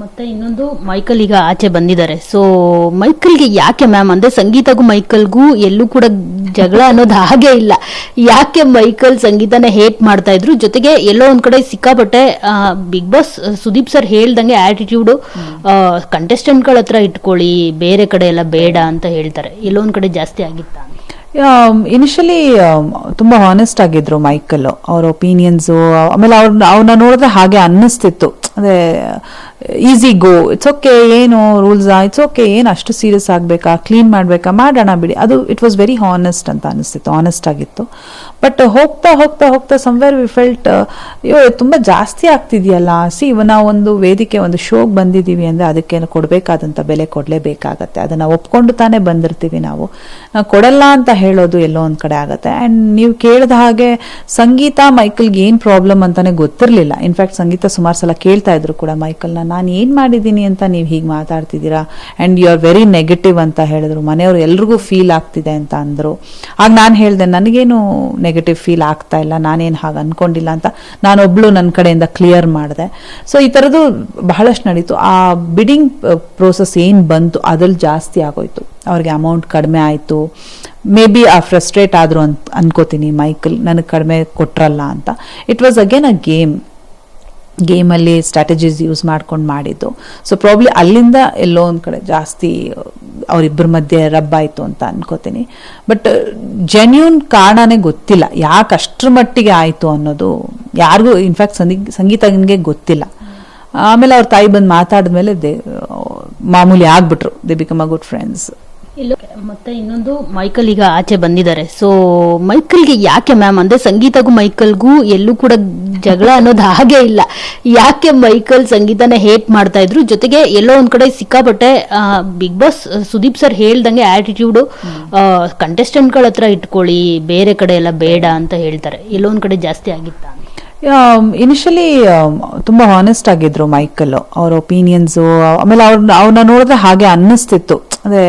ಮತ್ತೆ ಇನ್ನೊಂದು ಮೈಕಲ್ ಈಗ ಆಚೆ ಬಂದಿದ್ದಾರೆ. ಸೊ ಮೈಕಲ್ಗೆ ಯಾಕೆ ಮ್ಯಾಮ್ ಅಂದ್ರೆ ಸಂಗೀತಗೂ ಮೈಕಲ್ಗೂ ಎಲ್ಲೂ ಕೂಡ ಜಗಳ ಅನ್ನೋದು ಹಾಗೆ ಇಲ್ಲ. ಯಾಕೆ ಮೈಕಲ್ ಸಂಗೀತನ ಹೇಟ್ ಮಾಡ್ತಾ ಇದ್ರು, ಜೊತೆಗೆ ಎಲ್ಲೋ ಒಂದ್ ಕಡೆ ಸಿಕ್ಕಾಪಟ್ಟೆ ಬಿಗ್ ಬಾಸ್ ಸುದೀಪ್ ಸರ್ ಹೇಳ್ದಂಗೆ ಆಟಿಟ್ಯೂಡ್ ಕಂಟೆಸ್ಟೆಂಟ್ ಗಳ ಹತ್ರ ಇಟ್ಕೊಳ್ಳಿ, ಬೇರೆ ಕಡೆ ಎಲ್ಲ ಬೇಡ ಅಂತ ಹೇಳ್ತಾರೆ. ಎಲ್ಲೋ ಒಂದ್ ಕಡೆ ಜಾಸ್ತಿ ಆಗಿತ್ತ? ಇನಿಷಿಯಲಿ ತುಂಬಾ ಹಾನೆಸ್ಟ್ ಆಗಿದ್ರು ಮೈಕಲ್. ಅವ್ರ ಒಪಿನಿಯನ್ಸು, ಆಮೇಲೆ ಅವ್ರನ್ನ ನೋಡಿದ್ರೆ ಹಾಗೆ ಅನ್ನಿಸ್ತಿತ್ತು. ಅದೇ ಈಸಿ ಗೋ, ಇಟ್ಸ್ ಓಕೆ, ಏನು ರೂಲ್ಸ್, ಇಟ್ಸ್ ಓಕೆ, ಏನು ಅಷ್ಟು ಸೀರಿಯಸ್ ಆಗಬೇಕಾ, ಕ್ಲೀನ್ ಮಾಡಬೇಕಾ, ಮಾಡೋಣ ಬಿಡಿ. ಅದು ಇಟ್ ವಾಸ್ ವೆರಿ ಹಾನೆಸ್ಟ್ ಅಂತ ಅನಿಸ್ತಿತ್ತು, ಹಾನೆಸ್ಟ್ ಆಗಿತ್ತು. ಬಟ್ ಹೋಗ್ತಾ ಹೋಗ್ತಾ ಹೋಗ್ತಾ ಸಮ್ವೇರ್ ವಿ ಫೆಲ್ಟ್ ಅಯ್ಯೋ ತುಂಬ ಜಾಸ್ತಿ ಆಗ್ತಿದೆಯಲ್ಲ. ನಾವು ಒಂದು ವೇದಿಕೆ, ಒಂದು ಶೋಗೆ ಬಂದಿದ್ದೀವಿ ಅಂದರೆ ಅದಕ್ಕೆ ಕೊಡಬೇಕಾದಂಥ ಬೆಲೆ ಕೊಡಲೇಬೇಕಾಗತ್ತೆ. ಅದನ್ನು ಒಪ್ಕೊಂಡು ತಾನೇ ಬಂದಿರ್ತೀವಿ ನಾವು. ಕೊಡಲ್ಲ ಅಂತ ಹೇಳೋದು ಎಲ್ಲೋ ಒಂದು ಕಡೆ ಆಗುತ್ತೆ. ಆ್ಯಂಡ್ ನೀವು ಕೇಳಿದ ಹಾಗೆ ಸಂಗೀತ ಮೈಕಲ್ಗೆ ಏನು ಪ್ರಾಬ್ಲಮ್ ಅಂತಾನೆ ಗೊತ್ತಿರಲಿಲ್ಲ. ಇನ್ಫ್ಯಾಕ್ಟ್ ಸಂಗೀತ ಸುಮಾರು ಸಲ ಕೇಳ್ತಾ ಇದ್ರು ಕೂಡ ಮೈಕಲ್ನ, ನಾನು ಏನು ಮಾಡಿದ್ದೀನಿ ಅಂತ ನೀವು ಹೀಗೆ ಮಾತಾಡ್ತಿದ್ದೀರಾ, and you are very negative ಅಂತ ಹೇಳಿದ್ರು. ಮನೆಯವರು ಎಲ್ರಿಗೂ ಫೀಲ್ ಆಗ್ತಿದೆ ಅಂತ ಅಂದರು. ಆಗ ನಾನು ಹೇಳಿದೆ, ನನಗೇನು ನೆಗೆಟಿವ್ ಫೀಲ್ ಆಗ್ತಾ ಇಲ್ಲ, ನಾನೇನು ಹಾಗೆ ಅನ್ಕೊಂಡಿಲ್ಲ ಅಂತ ನಾನೊಬ್ಳು ನನ್ನ ಕಡೆಯಿಂದ ಕ್ಲಿಯರ್ ಮಾಡಿದೆ. ಸೊ ಈ ಥರದ್ದು ಬಹಳಷ್ಟು ನಡೀತು. ಆ ಬಿಡಿಂಗ್ ಪ್ರೋಸೆಸ್ ಏನು ಬಂತು ಅದ್ರಲ್ಲಿ ಜಾಸ್ತಿ ಆಗೋಯ್ತು. ಅವ್ರಿಗೆ ಅಮೌಂಟ್ ಕಡಿಮೆ ಆಯಿತು. ಮೇ ಬಿ ಫ್ರಸ್ಟ್ರೇಟ್ ಆದರು ಅಂತ ಅನ್ಕೋತೀನಿ ಮೈಕಲ್, ನನಗೆ ಕಡಿಮೆ ಕೊಟ್ರಲ್ಲ ಅಂತ. ಇಟ್ ವಾಸ್ ಅಗೇನ್ ಅ ಗೇಮಲ್ಲಿ ಸ್ಟ್ರಾಟಜೀಸ್ ಯೂಸ್ ಮಾಡ್ಕೊಂಡು ಮಾಡಿದ್ದು. ಸೊ ಪ್ರಾಬ್ಲಿ ಅಲ್ಲಿಂದ ಎಲ್ಲೋ ಒಂದು ಕಡೆ ಜಾಸ್ತಿ ಅವರಿಬ್ಬರ ಮಧ್ಯೆ ರಬ್ ಆಯಿತು ಅಂತ ಅನ್ಕೋತೀನಿ. ಬಟ್ ಜೆನ್ಯೂನ್ ಕಾರಣನೇ ಗೊತ್ತಿಲ್ಲ ಯಾಕೆ ಅಷ್ಟ್ರ ಮಟ್ಟಿಗೆ ಆಯಿತು ಅನ್ನೋದು ಯಾರಿಗೂ, ಇನ್ಫ್ಯಾಕ್ಟ್ ಸಂಗೀತನಿಗೆ ಗೊತ್ತಿಲ್ಲ. ಆಮೇಲೆ ಅವ್ರ ತಾಯಿ ಬಂದು ಮಾತಾಡಿದ್ಮೇಲೆ ಮಾಮೂಲಿ ಆಗ್ಬಿಟ್ರು. They become a good friends. ಮತ್ತೆ ಇನ್ನೊಂದು ಮೈಕಲ್ ಈಗ ಆಚೆ ಬಂದಿದ್ದಾರೆ. ಸೊ ಮೈಕಲ್ಗೆ ಯಾಕೆ ಮ್ಯಾಮ್ ಅಂದ್ರೆ ಸಂಗೀತಗೂ ಮೈಕಲ್ಗೂ ಎಲ್ಲೂ ಕೂಡ ಜಗಳ ಅನ್ನೋದು ಹಾಗೆ ಇಲ್ಲ. ಯಾಕೆ ಮೈಕಲ್ ಸಂಗೀತನ ಹೇಟ್ ಮಾಡ್ತಾ ಇದ್ರು, ಜೊತೆಗೆ ಎಲ್ಲೋ ಒಂದ್ ಕಡೆ ಸಿಕ್ಕಾಪಟ್ಟೆ ಬಿಗ್ ಬಾಸ್ ಸುದೀಪ್ ಸರ್ ಹೇಳ್ದಂಗೆ ಆಟಿಟ್ಯೂಡ್ ಕಂಟೆಸ್ಟೆಂಟ್ ಗಳ ಹತ್ರ ಇಟ್ಕೊಳ್ಳಿ, ಬೇರೆ ಕಡೆ ಎಲ್ಲ ಬೇಡ ಅಂತ ಹೇಳ್ತಾರೆ. ಎಲ್ಲೋ ಒಂದ್ ಕಡೆ ಜಾಸ್ತಿ ಆಗಿತ್ತ? ಇನಿಷಿಯಲಿ ತುಂಬಾ ಹಾನೆಸ್ಟ್ ಆಗಿದ್ರು ಮೈಕಲ್. ಅವ್ರ ಒಪಿನಿಯನ್ಸು, ಆಮೇಲೆ ಅವ್ರನ್ನ ನೋಡಿದ್ರೆ ಹಾಗೆ ಅನ್ನಿಸ್ತಿತ್ತು. ಅದೇ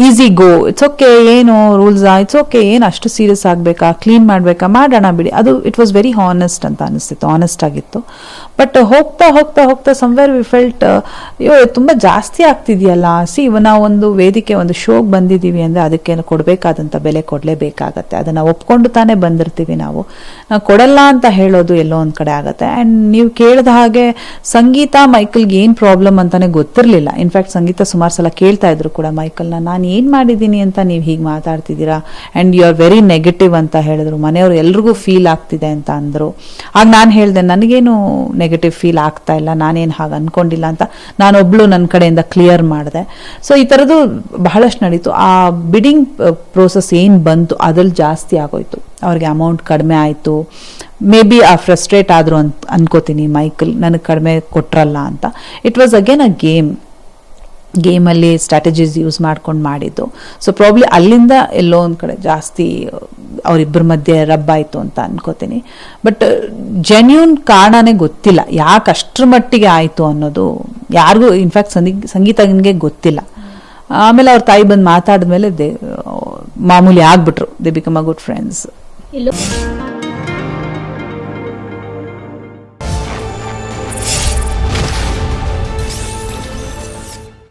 ಈಸಿ ಗೋ, ಇಟ್ಸ್ ಓಕೆ, ಏನು ರೂಲ್ಸ್, ಇಟ್ಸ್ ಓಕೆ, ಏನು ಅಷ್ಟು ಸೀರಿಯಸ್ ಆಗಬೇಕಾ, ಕ್ಲೀನ್ ಮಾಡಬೇಕಾ, ಮಾಡೋಣ ಬಿಡಿ. ಅದು ಇಟ್ ವಾಸ್ ವೆರಿ ಹಾನೆಸ್ಟ್ ಅಂತ ಅನಿಸ್ತಿತ್ತು, ಹಾನೆಸ್ಟ್ ಆಗಿತ್ತು. ಬಟ್ ಹೋಗ್ತಾ ಹೋಗ್ತಾ ಹೋಗ್ತಾ ಸಮ್ವೇರ್ ವಿ ಫೆಲ್ಟ್ ಅಯ್ಯೋ ತುಂಬ ಜಾಸ್ತಿ ಆಗ್ತಿದೆಯಲ್ಲ. ನಾವು ಒಂದು ವೇದಿಕೆ, ಒಂದು ಶೋಗೆ ಬಂದಿದ್ದೀವಿ ಅಂದರೆ ಅದಕ್ಕೆ ಕೊಡಬೇಕಾದಂಥ ಬೆಲೆ ಕೊಡಲೇಬೇಕಾಗತ್ತೆ. ಅದನ್ನು ಒಪ್ಕೊಂಡು ತಾನೇ ಬಂದಿರ್ತೀವಿ ನಾವು. ಕೊಡಲ್ಲ ಅಂತ ಹೇಳೋದು ಎಲ್ಲೋ ಒಂದು ಕಡೆ ಆಗುತ್ತೆ. ಆ್ಯಂಡ್ ನೀವು ಕೇಳಿದ ಹಾಗೆ ಸಂಗೀತ ಮೈಕಲ್ಗೆ ಏನು ಪ್ರಾಬ್ಲಮ್ ಅಂತಾನೆ ಗೊತ್ತಿರಲಿಲ್ಲ. ಇನ್ಫ್ಯಾಕ್ಟ್ ಸಂಗೀತ ಸುಮಾರು ಸಲ ಕೇಳ್ತಾ ಇದ್ರು ಕೂಡ ಮೈಕಲ್ನ, ನಾನು ಏನು ಮಾಡಿದ್ದೀನಿ ಅಂತ ನೀವು ಹೀಗೆ ಮಾತಾಡ್ತಿದ್ದೀರಾ, and you are very negative ಅಂತ ಹೇಳಿದ್ರು. ಮನೆಯವರು ಎಲ್ರಿಗೂ ಫೀಲ್ ಆಗ್ತಿದೆ ಅಂತ ಅಂದರು. ಆಗ ನಾನು ಹೇಳಿದೆ, ನನಗೇನು ನೆಗೆಟಿವ್ ಫೀಲ್ ಆಗ್ತಾ ಇಲ್ಲ, ನಾನೇನು ಹಾಗೆ ಅನ್ಕೊಂಡಿಲ್ಲ ಅಂತ ನಾನೊಬ್ಳು ನನ್ನ ಕಡೆಯಿಂದ ಕ್ಲಿಯರ್ ಮಾಡಿದೆ. ಸೊ ಈ ಥರದ್ದು ಬಹಳಷ್ಟು ನಡೀತು. ಆ ಬಿಡಿಂಗ್ ಪ್ರೋಸೆಸ್ ಏನು ಬಂತು ಅದ್ರಲ್ಲಿ ಜಾಸ್ತಿ ಆಗೋಯ್ತು. ಅವ್ರಿಗೆ ಅಮೌಂಟ್ ಕಡಿಮೆ ಆಯಿತು. ಮೇ ಬಿ ಫ್ರಸ್ಟ್ರೇಟ್ ಆದರು ಅಂತ ಅನ್ಕೋತೀನಿ ಮೈಕಲ್, ನನಗೆ ಕಡಿಮೆ ಕೊಟ್ರಲ್ಲ ಅಂತ. ಇಟ್ ವಾಸ್ ಅಗೇನ್ ಅ ಗೇಮಲ್ಲಿ ಸ್ಟ್ರಾಟಜೀಸ್ ಯೂಸ್ ಮಾಡ್ಕೊಂಡು ಮಾಡಿದ್ದು. ಸೊ ಪ್ರಾಬ್ಲಿ ಅಲ್ಲಿಂದ ಎಲ್ಲೋ ಒಂದು ಕಡೆ ಜಾಸ್ತಿ ಅವರಿಬ್ಬರ ಮಧ್ಯೆ ರಬ್ ಆಯಿತು ಅಂತ ಅನ್ಕೋತೀನಿ. ಬಟ್ ಜೆನ್ಯೂನ್ ಕಾರಣನೇ ಗೊತ್ತಿಲ್ಲ ಯಾಕೆ ಅಷ್ಟ್ರ ಮಟ್ಟಿಗೆ ಆಯಿತು ಅನ್ನೋದು ಯಾರಿಗೂ, ಇನ್ಫ್ಯಾಕ್ಟ್ ಸಂಗೀತನಿಗೆ ಗೊತ್ತಿಲ್ಲ. ಆಮೇಲೆ ಅವ್ರ ತಾಯಿ ಬಂದು ಮಾತಾಡಿದ್ಮೇಲೆ ಮಾಮೂಲಿ ಆಗ್ಬಿಟ್ರು. They become a good friends.